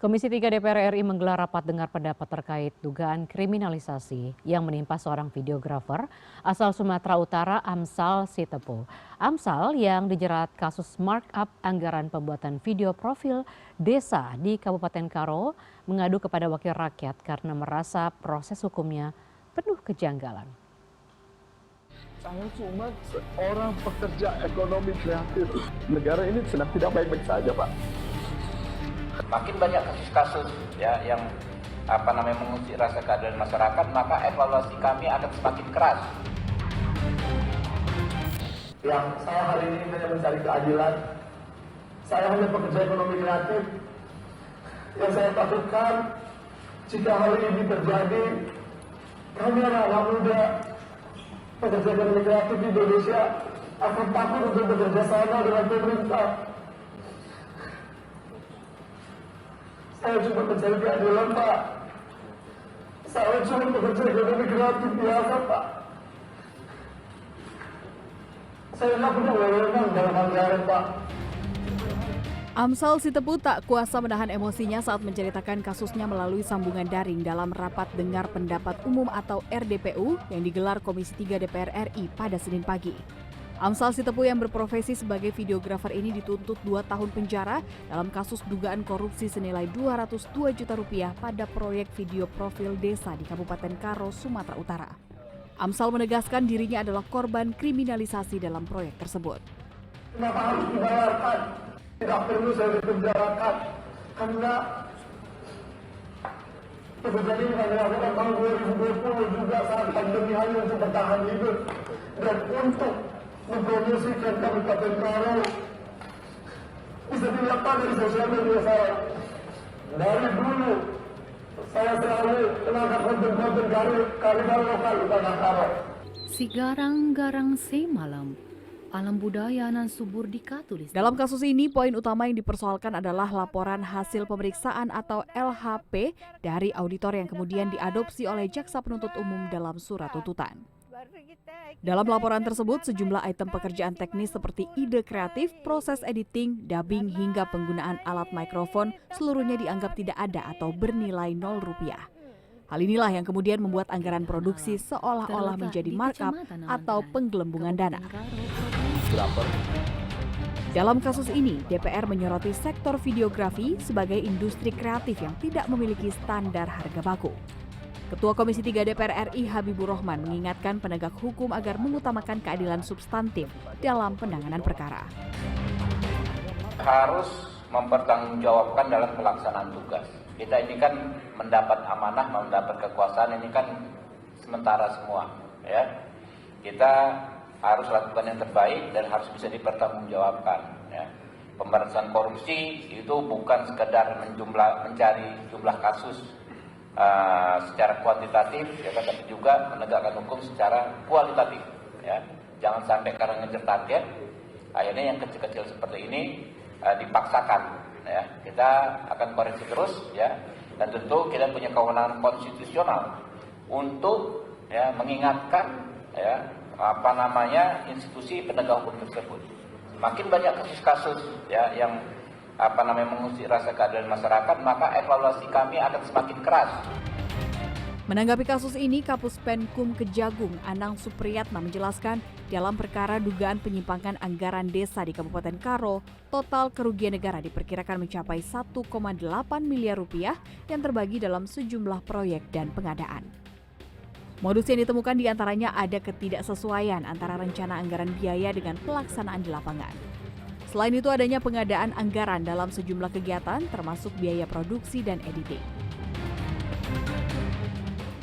Komisi 3 DPR RI menggelar rapat dengar pendapat terkait dugaan kriminalisasi yang menimpa seorang videografer asal Sumatera Utara Amsal Sitepu. Amsal yang dijerat kasus markup anggaran pembuatan video profil desa di Kabupaten Karo mengadu kepada wakil rakyat karena merasa proses hukumnya penuh kejanggalan. Saya cuma seorang pekerja ekonomi kreatif. Negara ini sedang tidak baik-baik saja, Pak. Makin banyak kasus-kasus ya yang mengusik rasa keadilan masyarakat, maka evaluasi kami akan semakin keras. Yang saya hari ini hanya mencari keadilan, saya hanya pekerja ekonomi kreatif. Yang saya takutkan jika hal ini terjadi, kami anak muda pekerja ekonomi kreatif di Indonesia akan takut untuk bekerja sama dengan pemerintah. Saya cuma mencari keadilan, Pak. Saya cuma pekerja ekonomi kreatif biasa, Pak. Saya nggak punya wewenang dalam anggaran, Pak. Amsal Sitepu tak kuasa menahan emosinya saat menceritakan kasusnya melalui sambungan daring dalam rapat dengar pendapat umum atau RDPU yang digelar Komisi 3 DPR RI pada Senin pagi. Amsal Sitepu yang berprofesi sebagai videografer ini dituntut 2 tahun penjara dalam kasus dugaan korupsi senilai 202 juta rupiah pada proyek video profil desa di Kabupaten Karo, Sumatera Utara. Amsal menegaskan dirinya adalah korban kriminalisasi dalam proyek tersebut. Kenapa harus dibayarkan? Tidak perlu saya dipenjarakan karena kejadian ini kami lakukan tahun 2020 juga saat pandemi hanya untuk bertahan hidup dan untuk mempromosikan Kabupaten Karo. Bisa dilihat dari sosial media saya. Dari dulu saya selalu mengangkat konten-konten karifan lokal di Tanah Karo. Si garang-garang semalam. Alam budaya nan subur dikatulis. Dalam kasus ini, poin utama yang dipersoalkan adalah laporan hasil pemeriksaan atau LHP dari auditor yang kemudian diadopsi oleh Jaksa Penuntut Umum dalam surat tuntutan. Dalam laporan tersebut, sejumlah item pekerjaan teknis seperti ide kreatif, proses editing, dubbing, hingga penggunaan alat mikrofon seluruhnya dianggap tidak ada atau bernilai Rp0. Hal inilah yang kemudian membuat anggaran produksi seolah-olah menjadi markup atau penggelembungan dana. Dalam kasus ini, DPR menyoroti sektor videografi sebagai industri kreatif yang tidak memiliki standar harga baku. Ketua Komisi 3 DPR RI Habibur Rahman mengingatkan penegak hukum agar mengutamakan keadilan substantif dalam penanganan perkara. Harus mempertanggungjawabkan dalam pelaksanaan tugas. Kita ini kan mendapat amanah, mendapat kekuasaan ini kan sementara semua, ya. Kita harus lakukan yang terbaik dan harus bisa dipertanggungjawabkan. Ya. Pemberantasan korupsi itu bukan sekedar mencari jumlah kasus secara kuantitatif, ya, tapi juga menegakkan hukum secara kualitatif. Ya. Jangan sampai karena ngejar target, akhirnya yang kecil-kecil seperti ini dipaksakan. Ya. Kita akan koreksi terus, ya, dan tentu kita punya kewenangan konstitusional untuk ya, mengingatkan ya, institusi penegak hukum tersebut. Makin banyak kasus-kasus ya yang mengusik rasa keadilan masyarakat, maka evaluasi kami akan semakin keras. Menanggapi kasus ini, Kapus Penkum Kejagung Anang Supriyatna menjelaskan dalam perkara dugaan penyimpangan anggaran desa di Kabupaten Karo, total kerugian negara diperkirakan mencapai 1,8 miliar rupiah yang terbagi dalam sejumlah proyek dan pengadaan. Modus yang ditemukan diantaranya ada ketidaksesuaian antara rencana anggaran biaya dengan pelaksanaan di lapangan. Selain itu adanya pengadaan anggaran dalam sejumlah kegiatan termasuk biaya produksi dan editing.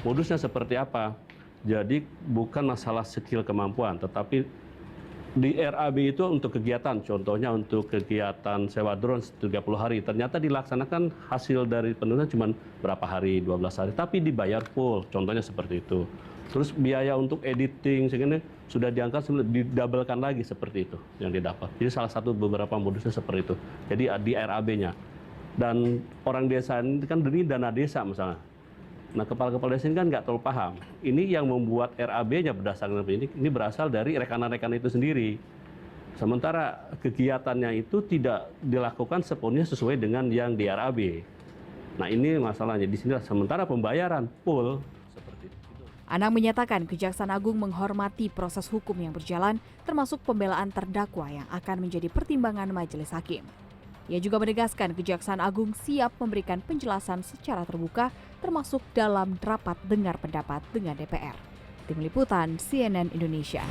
Modusnya seperti apa? Jadi bukan masalah skill kemampuan, tetapi di RAB itu untuk kegiatan, contohnya untuk kegiatan sewa drone 30 hari, ternyata dilaksanakan hasil dari penurunan cuma berapa hari, 12 hari, tapi dibayar full, contohnya seperti itu. Terus biaya untuk editing, segini sudah diangkat, didabelkan lagi seperti itu yang didapat. Jadi salah satu beberapa modusnya seperti itu, jadi di RAB-nya. Dan orang desa ini kan ini dana desa misalnya. Nah, kepala-kepala desa ini kan nggak terlalu paham. Ini yang membuat RAB-nya berdasarkan ini berasal dari rekanan-rekanan itu sendiri. Sementara kegiatannya itu tidak dilakukan sepenuhnya sesuai dengan yang di RAB. Nah ini masalahnya, di sini sementara pembayaran full seperti itu. Anang menyatakan Kejaksaan Agung menghormati proses hukum yang berjalan, termasuk pembelaan terdakwa yang akan menjadi pertimbangan majelis hakim. Ia juga menegaskan Kejaksaan Agung siap memberikan penjelasan secara terbuka, termasuk dalam rapat dengar pendapat dengan DPR. Tim Liputan CNN Indonesia.